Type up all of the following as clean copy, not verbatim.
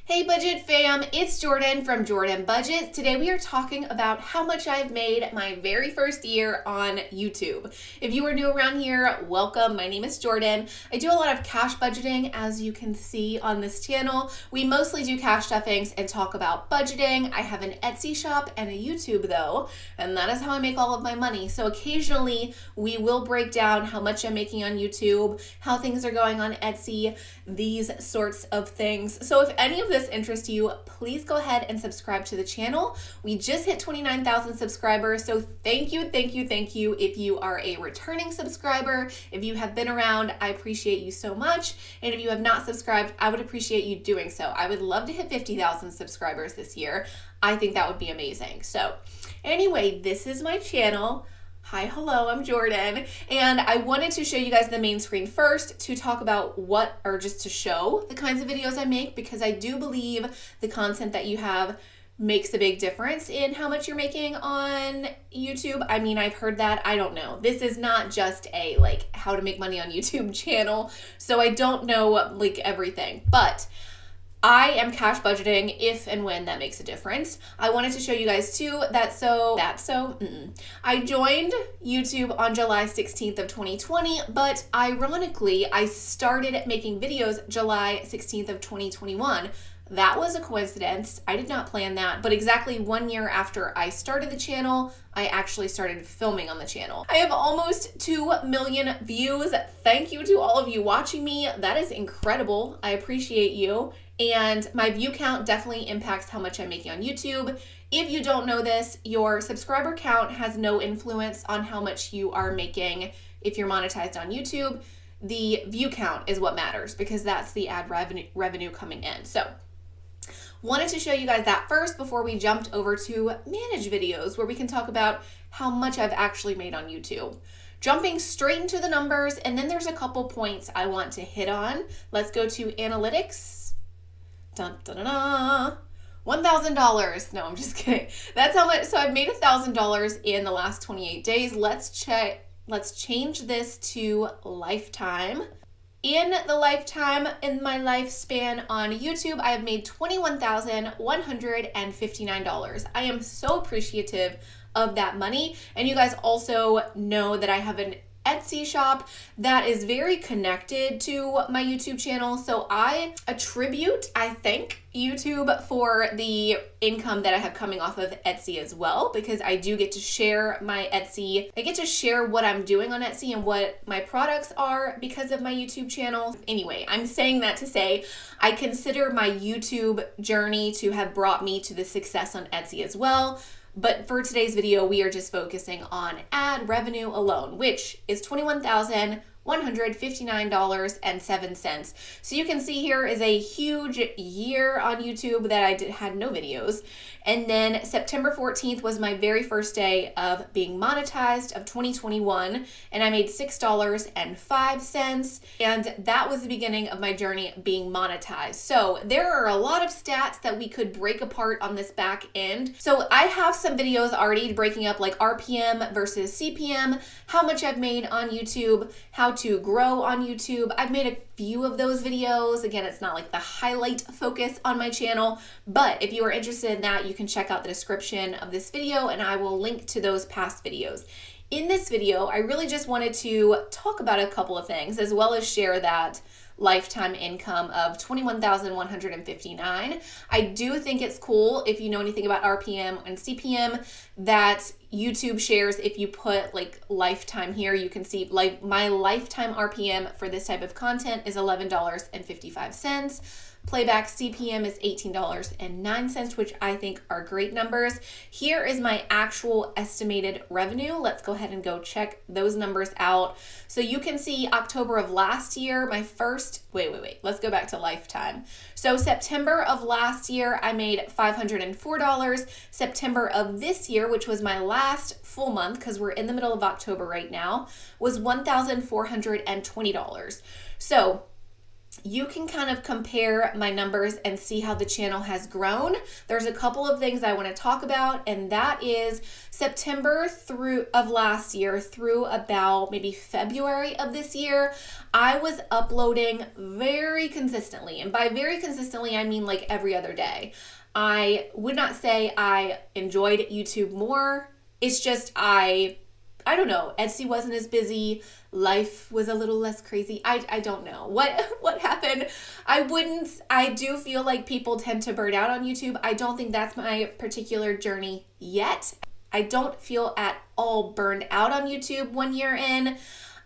Hey Budget fam, it's Jordan from Jordan Budgets. Today we are talking about how much I've made my very first year on YouTube. If you are new around here, welcome. My name is Jordan. I do a lot of cash budgeting, as you can see on this channel. We mostly do cash stuffings and talk about budgeting. I have an Etsy shop and a YouTube though, and that is how I make all of my money. So occasionally we will break down how much I'm making on YouTube, how things are going on Etsy, these sorts of things. So if any of this interests you, please go ahead and subscribe to the channel. We just hit 29,000 subscribers, so thank you if you are a returning subscriber. If you have been around, I appreciate you so much, and if you have not subscribed, I would appreciate you doing so. I would love to hit 50,000 subscribers this year. I think that would be amazing. So anyway, this is my channel. Hi, hello, I'm Jordan, and I wanted to show you guys the main screen first to talk about just to show the kinds of videos I make, because I do believe the content that you have makes a big difference in how much you're making on YouTube. I mean, I've heard that, I don't know. This is not just a how to make money on YouTube channel, so I don't know everything, but I am cash budgeting if and when that makes a difference. I wanted to show you guys too I joined YouTube on July 16th of 2020, but ironically, I started making videos July 16th of 2021. That was a coincidence. I did not plan that, but exactly 1 year after I started the channel, I actually started filming on the channel. I have almost 2 million views. Thank you to all of you watching me. That is incredible. I appreciate you. And my view count definitely impacts how much I'm making on YouTube. If you don't know this, your subscriber count has no influence on how much you are making if you're monetized on YouTube. The view count is what matters, because that's the ad revenue coming in. So wanted to show you guys that first before we jumped over to manage videos, where we can talk about how much I've actually made on YouTube. Jumping straight into the numbers, and then there's a couple points I want to hit on. Let's go to analytics. Dun, dun, dun, dun. $1,000. No, I'm just kidding. That's how much. So I've made $1,000 in the last 28 days. Let's change this to lifetime. In my lifespan on YouTube, I have made $21,159. I am so appreciative of that money. And you guys also know that I have an Etsy shop that is very connected to my YouTube channel. So I thank YouTube for the income that I have coming off of Etsy as well, because I do get to share my Etsy. I get to share what I'm doing on Etsy and what my products are because of my YouTube channel. Anyway, I'm saying that to say I consider my YouTube journey to have brought me to the success on Etsy as well. But for today's video, we are just focusing on ad revenue alone, which is $21,159.07. So you can see here is a huge year on YouTube that I had no videos. And then September 14th was my very first day of being monetized of 2021, and I made $6.05, and that was the beginning of my journey being monetized. So there are a lot of stats that we could break apart on this back end. So I have some videos already breaking up like RPM versus CPM, how much I've made on YouTube, how to grow on YouTube. I've made a few of those videos. Again, it's not like the highlight focus on my channel, but if you are interested in that, you can check out the description of this video and I will link to those past videos. In this video, I really just wanted to talk about a couple of things, as well as share that lifetime income of $21,159. I do think it's cool, if you know anything about RPM and CPM, that YouTube shares. If you put lifetime here, you can see my lifetime RPM for this type of content is $11.55. Playback CPM is $18.09, which I think are great numbers. Here is my actual estimated revenue. Let's go ahead and go check those numbers out. So you can see October of last year, let's go back to lifetime. So September of last year, I made $504. September of this year, which was my last full month, because we're in the middle of October right now, was $1,420. So you can kind of compare my numbers and see how the channel has grown. There's a couple of things I want to talk about, and that is September of last year through about maybe February of this year, I was uploading very consistently. And by very consistently, I mean like every other day. I would not say I enjoyed YouTube more. It's just I don't know, Etsy wasn't as busy, life was a little less crazy. I don't know what happened. I do feel like people tend to burn out on YouTube. I don't think that's my particular journey yet. I don't feel at all burned out on YouTube 1 year in.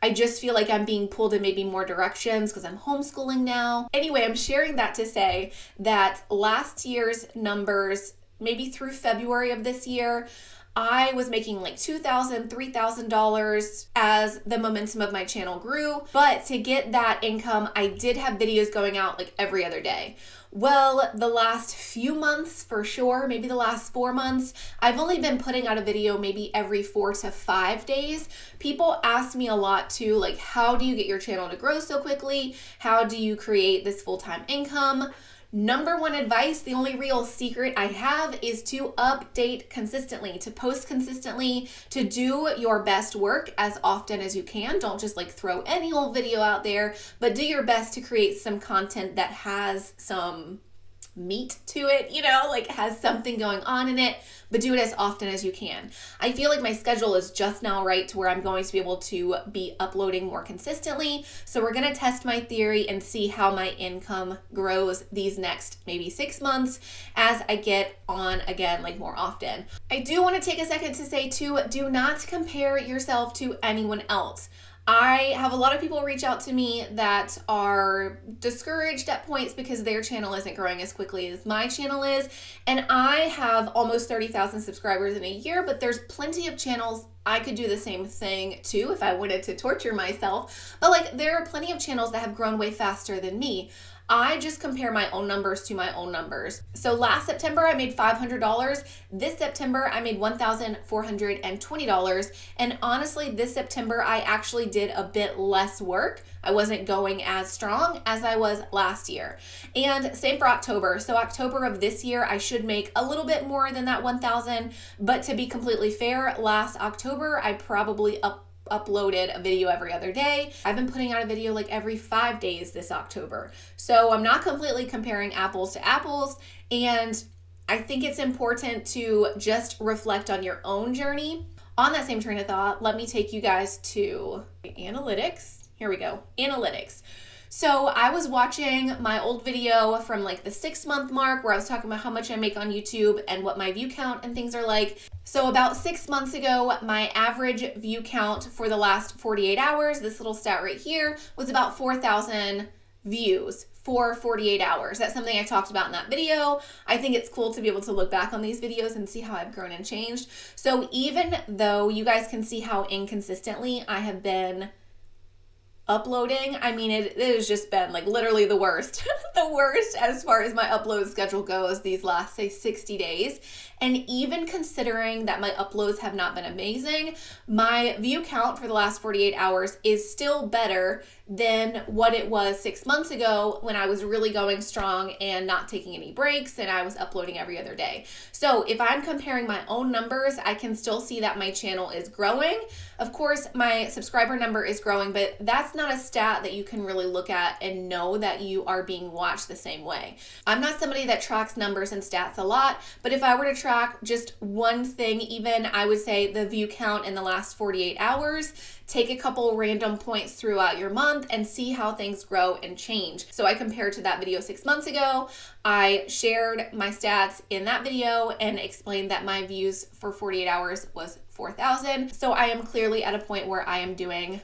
I just feel like I'm being pulled in maybe more directions because I'm homeschooling now. Anyway, I'm sharing that to say that last year's numbers, maybe through February of this year, I was making like $2,000, $3,000 as the momentum of my channel grew. But to get that income, I did have videos going out like every other day. Well, the last few months for sure, maybe the last 4 months, I've only been putting out a video maybe every 4 to 5 days. People ask me a lot too, like, how do you get your channel to grow so quickly? How do you create this full-time income? Number one advice, the only real secret I have is to update consistently, to post consistently, to do your best work as often as you can. Don't just like throw any old video out there, but do your best to create some content that has some meat to it, like has something going on in it, but do it as often as you can. I feel like my schedule is just now right to where I'm going to be able to be uploading more consistently. So we're going to test my theory and see how my income grows these next maybe 6 months as I get on again, like more often. I do want to take a second to say too, do not compare yourself to anyone else. I have a lot of people reach out to me that are discouraged at points because their channel isn't growing as quickly as my channel is. And I have almost 30,000 subscribers in a year, but there's plenty of channels I could do the same thing too if I wanted to torture myself. But like there are plenty of channels that have grown way faster than me. I just compare my own numbers to my own numbers. So last September, I made $500. This September, I made $1,420. And honestly, this September, I actually did a bit less work. I wasn't going as strong as I was last year. And same for October. So October of this year, I should make a little bit more than that 1,000. But to be completely fair, last October, I probably uploaded a video every other day. I've been putting out a video like every 5 days this October. So I'm not completely comparing apples to apples. And I think it's important to just reflect on your own journey. On that same train of thought, let me take you guys to analytics. Here we go, analytics. So I was watching my old video from like the 6-month mark where I was talking about how much I make on YouTube and what my view count and things are like. So about 6 months ago, my average view count for the last 48 hours, this little stat right here, was about 4,000 views for 48 hours. That's something I talked about in that video. I think it's cool to be able to look back on these videos and see how I've grown and changed. So even though you guys can see how inconsistently I have been uploading, I mean, it has just been like literally the worst, the worst as far as my upload schedule goes these last, say, 60 days. And even considering that my uploads have not been amazing, my view count for the last 48 hours is still better than what it was 6 months ago when I was really going strong and not taking any breaks and I was uploading every other day. So if I'm comparing my own numbers, I can still see that my channel is growing. Of course, my subscriber number is growing, but that's not a stat that you can really look at and know that you are being watched the same way. I'm not somebody that tracks numbers and stats a lot, but if I were to track just one thing, even I would say the view count in the last 48 hours, take a couple random points throughout your month and see how things grow and change. So I compared to that video 6 months ago. I shared my stats in that video and explained that my views for 48 hours was 4,000. So I am clearly at a point where I am doing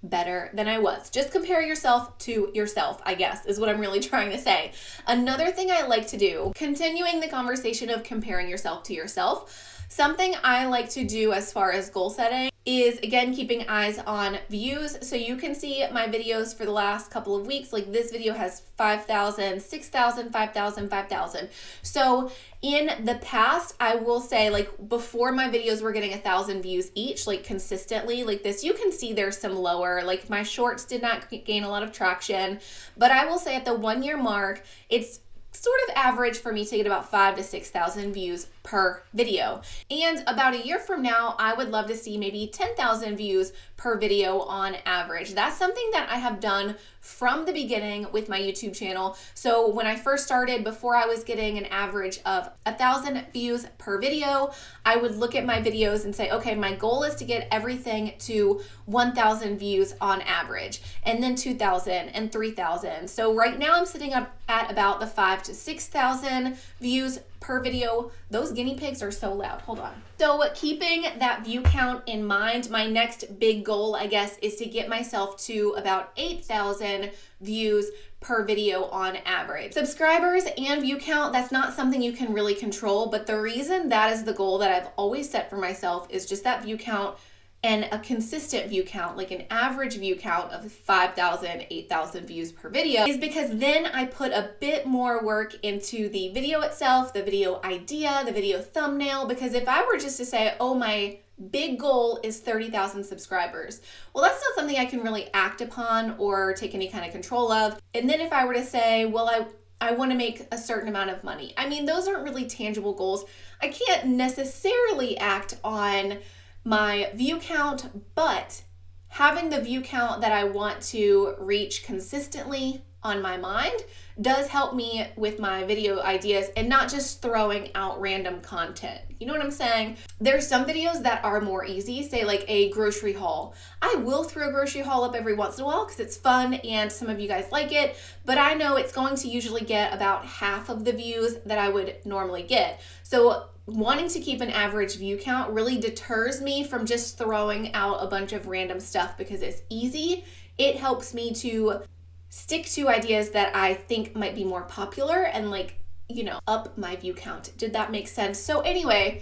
better than I was. Just compare yourself to yourself, I guess, is what I'm really trying to say. Another thing I like to do, continuing the conversation of comparing yourself to yourself, something I like to do as far as goal setting is, again, keeping eyes on views. So you can see my videos for the last couple of weeks. Like this video has 5,000, 6,000, 5,000, 5,000. So in the past, I will say, like before my videos were getting 1,000 views each, like consistently like this, you can see there's some lower, like my shorts did not gain a lot of traction, but I will say at the 1 year mark, it's sort of average for me to get about 5,000 to 6,000 views per video. And about a year from now, I would love to see maybe 10,000 views per video on average. That's something that I have done from the beginning with my YouTube channel. So when I first started, before I was getting an average of 1,000 views per video, I would look at my videos and say, okay, my goal is to get everything to 1,000 views on average, and then 2,000 and 3,000. So right now I'm sitting up at about the 5,000 to 6,000 views per video. Those guinea pigs are so loud. Hold on. So keeping that view count in mind, my next big goal, I guess, is to get myself to about 8,000 views per video on average. Subscribers and view count, that's not something you can really control, but the reason that is the goal that I've always set for myself is just that view count and a consistent view count, like an average view count of 5,000, 8,000 views per video, is because then I put a bit more work into the video itself, the video idea, the video thumbnail, because if I were just to say, oh, my big goal is 30,000 subscribers, well, that's not something I can really act upon or take any kind of control of. And then if I were to say, well, I want to make a certain amount of money, I mean, those aren't really tangible goals. I can't necessarily act on my view count, but having the view count that I want to reach consistently on my mind does help me with my video ideas and not just throwing out random content. You know what I'm saying? There's some videos that are more easy, say like a grocery haul. I will throw a grocery haul up every once in a while because it's fun and some of you guys like it, but I know it's going to usually get about half of the views that I would normally get. So wanting to keep an average view count really deters me from just throwing out a bunch of random stuff because it's easy. It helps me to stick to ideas that I think might be more popular and, like, you know, up my view count. Did that make sense? So anyway,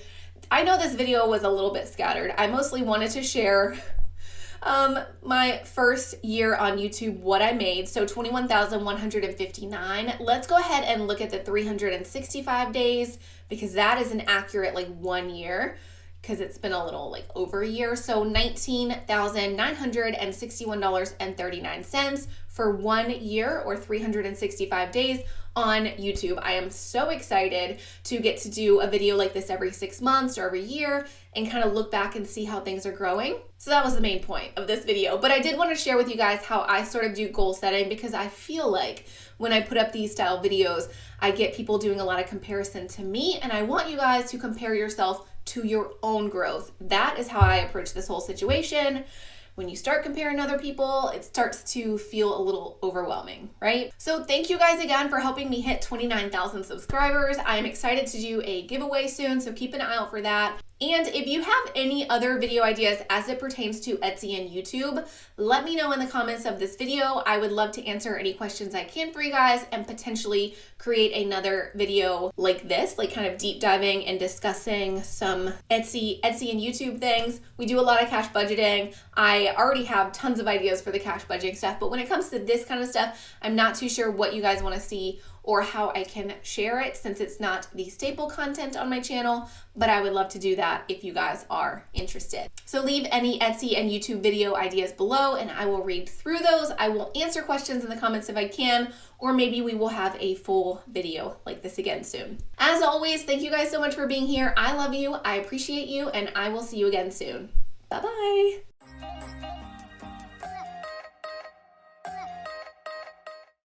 I know this video was a little bit scattered. I mostly wanted to share my first year on YouTube, what I made. So 21,159. Let's go ahead and look at the 365 days because that is an accurate like 1 year because it's been a little like over a year. So $19,961.39 for 1 year or 365 days on YouTube. I am so excited to get to do a video like this every 6 months or every year and kind of look back and see how things are growing. So that was the main point of this video. But I did want to share with you guys how I sort of do goal setting because I feel like when I put up these style videos, I get people doing a lot of comparison to me, and I want you guys to compare yourself to your own growth. That is how I approach this whole situation. When you start comparing other people, it starts to feel a little overwhelming, right? So thank you guys again for helping me hit 29,000 subscribers. I am excited to do a giveaway soon, so keep an eye out for that. And if you have any other video ideas as it pertains to Etsy and YouTube, let me know in the comments of this video. I would love to answer any questions I can for you guys and potentially create another video like this, like kind of deep diving and discussing some Etsy and YouTube things. We do a lot of cash budgeting. I already have tons of ideas for the cash budgeting stuff, but when it comes to this kind of stuff, I'm not too sure what you guys want to see or how I can share it since it's not the staple content on my channel, but I would love to do that if you guys are interested. So leave any Etsy and YouTube video ideas below and I will read through those. I will answer questions in the comments if I can, or maybe we will have a full video like this again soon. As always, thank you guys so much for being here. I love you, I appreciate you, and I will see you again soon. Bye-bye.